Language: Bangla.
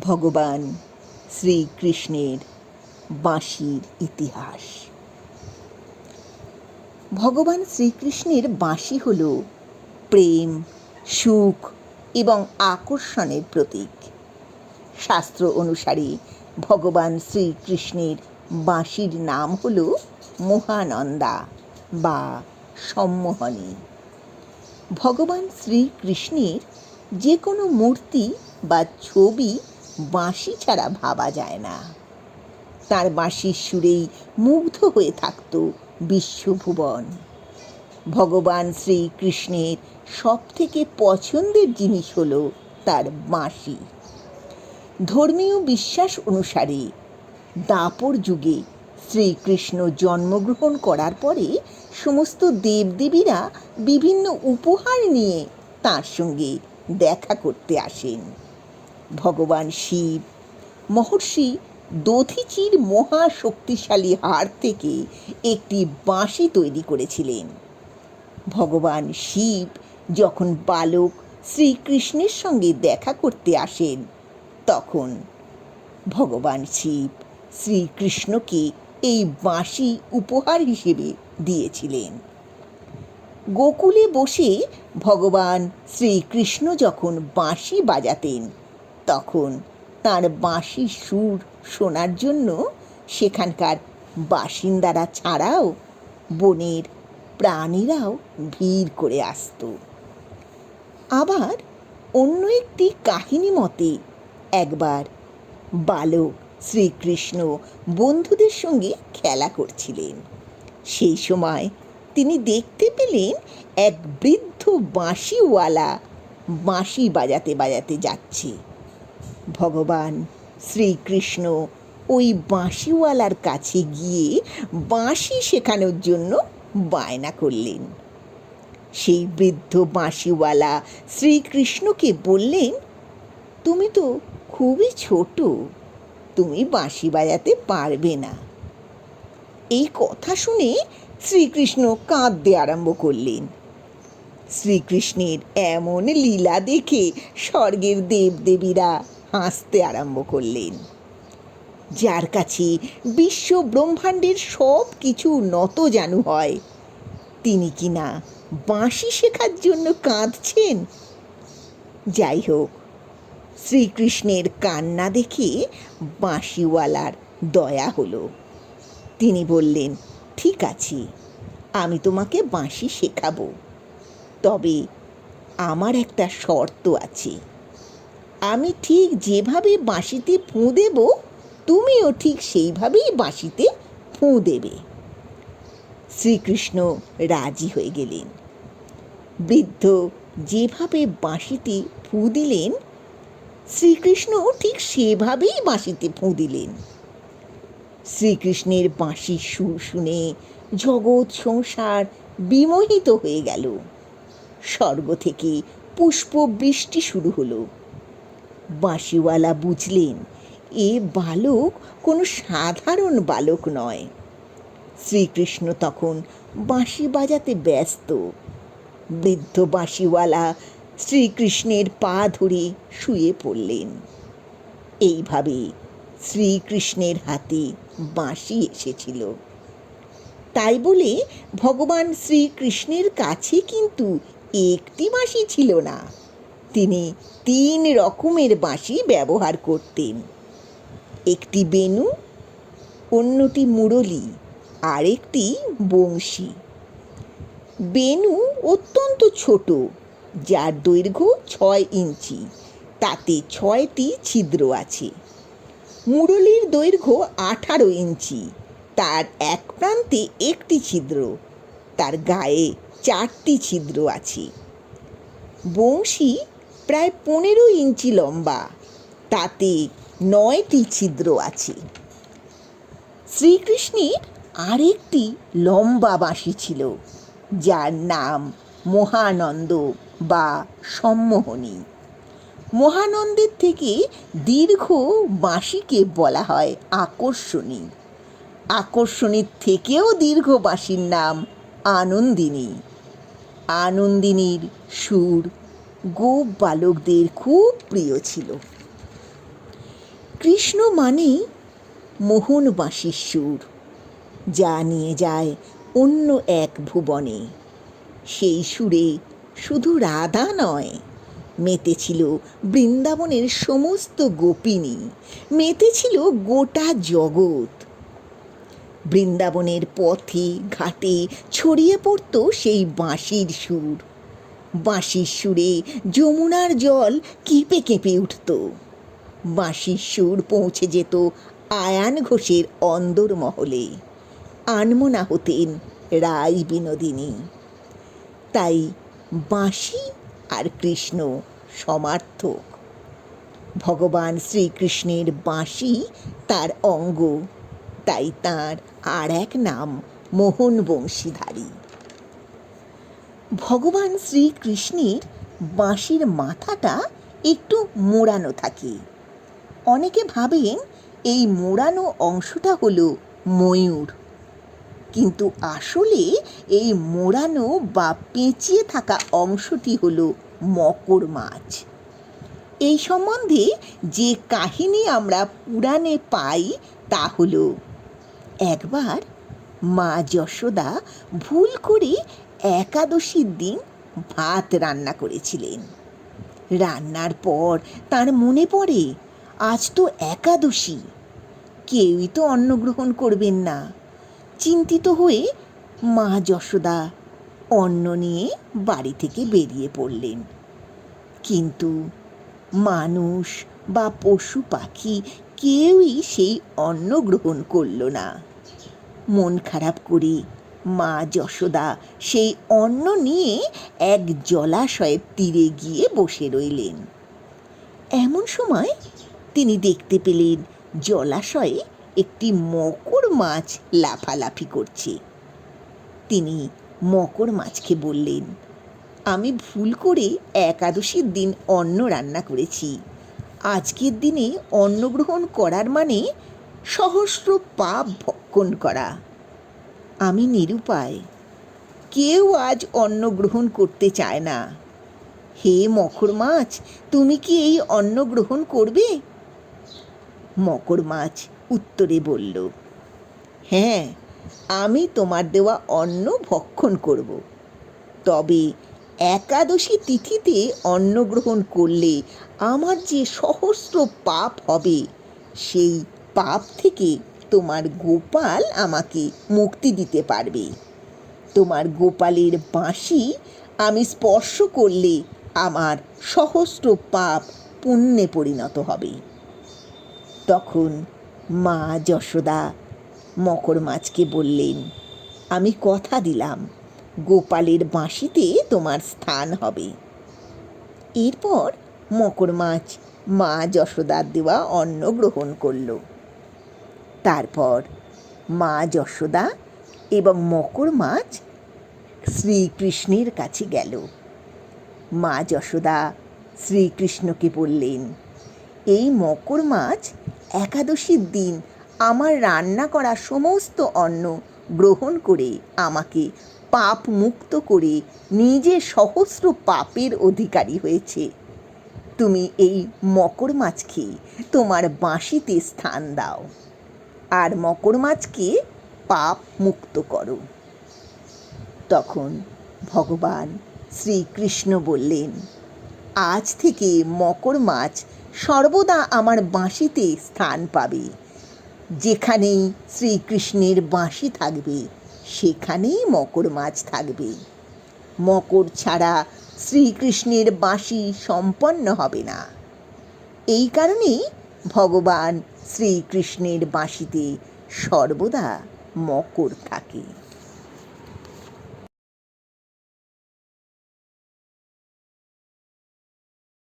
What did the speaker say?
ভগবান শ্রীকৃষ্ণের বাঁশির ইতিহাস। ভগবান শ্রীকৃষ্ণের বাঁশি হল প্রেম, সুখ এবং আকর্ষণের প্রতীক। শাস্ত্র অনুসারে ভগবান শ্রীকৃষ্ণের বাঁশির নাম হল মহানন্দা বা সম্মোহনী। ভগবান শ্রীকৃষ্ণের যে কোনো মূর্তি বা ছবি বাঁশি ছাড়া ভাবা যায় না। তার বাঁশির সুরেই মুগ্ধ হয়ে থাকত বিশ্বভুবন। ভগবান শ্রীকৃষ্ণের সবথেকে পছন্দের জিনিস হল তার বাঁশি। ধর্মীয় বিশ্বাস অনুসারে দ্বাপর যুগে শ্রীকৃষ্ণ জন্মগ্রহণ করার পরে সমস্ত দেবদেবীরা বিভিন্ন উপহার নিয়ে তাঁর সঙ্গে দেখা করতে আসেন। ভগবান শিব মহর্ষি দধিচির মহাশক্তিশালী হাড় থেকে একটি বাঁশি তৈরি করেছিলেন। ভগবান শিব যখন বালক শ্রীকৃষ্ণের সঙ্গে দেখা করতে আসেন, তখন ভগবান শিব শ্রীকৃষ্ণকে এই বাঁশি উপহার হিসেবে দিয়েছিলেন। গোকুলে বসে ভগবান শ্রীকৃষ্ণ যখন বাঁশি বাজাতেন, তখন তাঁর বাঁশির সুর শোনার জন্য সেখানকার বাসিন্দারা ছাড়াও বনের প্রাণীরাও ভিড় করে আসত। আবার অন্য একটি কাহিনী মতে একবার বালক শ্রীকৃষ্ণ বন্ধুদের সঙ্গে খেলা করছিলেন। সেই সময় তিনি দেখতে পেলেন এক বৃদ্ধ বাঁশিওয়ালা বাঁশি বাজাতে বাজাতে যাচ্ছে। ভগবান শ্রীকৃষ্ণ ওই বাঁশিওয়ালার কাছে গিয়ে বাঁশি শেখানোর জন্য বায়না করলেন। সেই বৃদ্ধ বাঁশিওয়ালা শ্রীকৃষ্ণকে বললেন, তুমি তো খুবই ছোট, তুমি বাঁশি বাজাতে পারবে না। এই কথা শুনে শ্রীকৃষ্ণ কাঁদতে আরম্ভ করলেন। শ্রীকৃষ্ণের এমন লীলা দেখে স্বর্গের দেবদেবীরা হাসতে আরম্ভ করলেন। যার কাছে বিশ্ব ব্রহ্মাণ্ডের সব কিছু নতজানু হয়, তিনি কিনা বাঁশি শেখার জন্য কাঁদছেন। যাই হোক, শ্রীকৃষ্ণের কান্না দেখে বাঁশিওয়ালার দয়া হলো। তিনি বললেন, ঠিক আছে, আমি তোমাকে বাঁশি শেখাবো, তবে আমার একটা শর্ত আছে। আমি ঠিক যেভাবে বাঁশিতে ফুঁ দেব, তুমিও ঠিক সেইভাবেই বাঁশিতে ফুঁ দেবে। শ্রীকৃষ্ণ রাজি হয়ে গেলেন। বৃদ্ধ যেভাবে বাঁশিতে ফুঁ দিলেন, শ্রীকৃষ্ণ ঠিক সেভাবেই বাঁশিতে ফুঁ দিলেন। শ্রীকৃষ্ণের বাঁশির সুর শুনে জগৎ সংসার বিমোহিত হয়ে গেল। স্বর্গ থেকে পুষ্প বৃষ্টি শুরু হলো। বাঁশিওয়ালা বুঝলেন, এ বালক কোনো সাধারণ বালক নয়। শ্রীকৃষ্ণ তখন বাঁশি বাজাতে ব্যস্ত। বৃদ্ধ বাঁশিওয়ালা শ্রীকৃষ্ণের পা ধরে শুয়ে পড়লেন। এইভাবে শ্রীকৃষ্ণের হাতে বাঁশি এসেছিল। তাই বলে ভগবান শ্রীকৃষ্ণের কাছে কিন্তু একটি বাঁশি ছিল না। তিনি 3 রকমের বাঁশি ব্যবহার করতেন। একটি বেণু, অন্যটি মুরলী, আর একটি বংশী। বেণু অত্যন্ত ছোট, যার দৈর্ঘ্য 6 ইঞ্চি, তাতে 6টি ছিদ্র আছে। মুরলীর দৈর্ঘ্য 18 ইঞ্চি, তার এক প্রান্তে একটি ছিদ্র, তার গায়ে 4টি ছিদ্র আছে। বংশী প্রায় 15 ইঞ্চি লম্বা, তাতে 9টি ছিদ্র আছে। শ্রীকৃষ্ণের আরেকটি লম্বা বাঁশি ছিল, যার নাম মহানন্দ বা সম্মোহনী। মহানন্দের থেকে দীর্ঘ বাঁশিকে বলা হয় আকর্ষণী। আকর্ষণীর থেকেও দীর্ঘ বাঁশির নাম আনন্দিনী। আনন্দিনীর সুর গোপ বালকদের খুব প্রিয় ছিল। কৃষ্ণ মানেই মোহন বাঁশির সুর, যা নিয়ে যায় অন্য এক ভুবনে। সেই সুরে শুধু রাধা নয়, মেতেছিল বৃন্দাবনের সমস্ত গোপিনী, মেতেছিল গোটা জগৎ। বৃন্দাবনের পথে ঘাটে ছড়িয়ে পড়ত সেই বাঁশির সুর। বাঁশির সুরে যমুনার জল কেঁপে কেঁপে উঠত। বাঁশির সুর পৌঁছে যেত আয়ান ঘোষের অন্দরমহলে। আনমনা হতেন রাই বিনোদিনী। তাই বাঁশি আর কৃষ্ণ সমার্থক। ভগবান শ্রীকৃষ্ণের বাঁশি তার অঙ্গ, তাই তাঁর আর এক নাম মোহন বংশীধারী। ভগবান শ্রীকৃষ্ণের বাঁশির মাথাটা একটু মোড়ানো থাকে। অনেকে ভাবেন এই মোড়ানো অংশটা হলো ময়ূর, কিন্তু আসলে এই মোড়ানো বা পেঁচিয়ে থাকা অংশটি হলো মকর মাছ। এই সম্বন্ধে যে কাহিনী আমরা পুরাণে পাই তা হলো, একবার মা যশোদা ভুল করে একাদশীর দিন ভাত রান্না করেছিলেন। রান্নার পর তার মনে পড়ে, আজ তো একাদশী, কেউই তো অন্ন গ্রহণ করবেন না। চিন্তিত হয়ে মা যশোদা অন্ন নিয়ে বাড়ি থেকে বেরিয়ে পড়লেন। কিন্তু মানুষ বা পশু পাখি কেউই সেই অন্ন গ্রহণ করল না। মন খারাপ করে মা যশোদা সেই অন্ন নিয়ে এক জলাশয়ের তীরে গিয়ে বসে রইলেন। এমন সময় তিনি দেখতে পেলেন জলাশয়ে একটি মকর মাছ লাফালাফি করছে। তিনি মকর মাছকে বললেন, আমি ভুল করে একাদশীর দিন অন্ন রান্না করেছি। আজকের দিনে অন্ন গ্রহণ করার মানে সহস্র পাপ ভক্ষণ করা। আমি নিরুপায়, কেউ আজ অন্ন গ্রহণ করতে চায় না। হে মকর মাছ, তুমি কি এই অন্ন গ্রহণ করবে? মকর মাছ উত্তরে বলল, হ্যাঁ, আমি তোমার দেওয়া অন্ন ভক্ষণ করব। তবে একাদশী তিথিতে অন্ন গ্রহণ করলে আমার যে সহস্র পাপ হবে, সেই পাপ থেকে তোমার গোপাল আমাকে মুক্তি দিতে পারবে। তোমার গোপালের বাঁশি আমি স্পর্শ করলে আমার সহস্র পাপ পুণ্যে পরিণত হবে। তখন মা যশোদা মকর মাছকে বললেন, আমি কথা দিলাম গোপালের বাঁশিতে তোমার স্থান হবে। এরপর মকর মাছ মা যশোদার দেওয়া অন্ন গ্রহণ করল। তারপর মা যশোদা এবং মকর মাছ শ্রীকৃষ্ণের কাছে গেল। মা যশোদা শ্রীকৃষ্ণকে বললেন, এই মকর মাছ একাদশীর দিন আমার রান্না করা সমস্ত অন্ন গ্রহণ করে আমাকে পাপ মুক্ত করে নিজে সহস্র পাপের অধিকারী হয়েছে। তুমি এই মকর মাছকে তোমার বাঁশিতে স্থান দাও আর মকর মাছকে পাপ মুক্ত করো। তখন ভগবান শ্রীকৃষ্ণ বললেন, আজ থেকে মকর মাছ সর্বদা আমার বাঁশিতে স্থান পাবে। যেখানেই শ্রীকৃষ্ণের বাঁশি থাকবে সেখানেই মকর মাছ থাকবে। মকর ছাড়া শ্রীকৃষ্ণের বাঁশি সম্পন্ন হবে না। এই কারণেই ভগবান শ্রীকৃষ্ণের বাঁশিতে সর্বদা মকর থাকে।